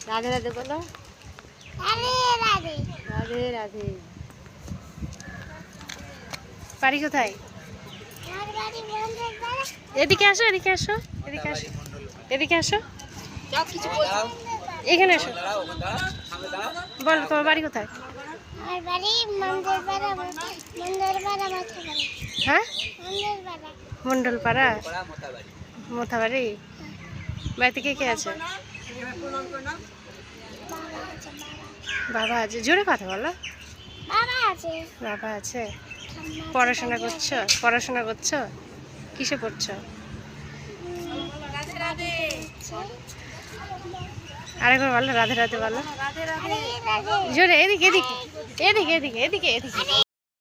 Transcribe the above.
রাধে রাধে বলো। রাধে রাধে। বাড়ি কোথায়? এদিকে আসো, এদিকে আসো, এদিকে আসো, এদিকে আসো, এখানে আসো। বল তোমার বাড়ি কোথায়? হ্যাঁ, মন্ডলপাড়া, মোথাবাড়ি। বাড়িতে কে কে আছে? বাবা আছে। জোরে কথা বলো। বাবা আছে। পড়াশোনা করছো? পড়াশোনা করছো? কিসে পড়ছো? আরেকবার বলো, রাধে রাধে বলো জোরে। এদিকে এদিকে এদিকে এদিকে এদিকে এদিকে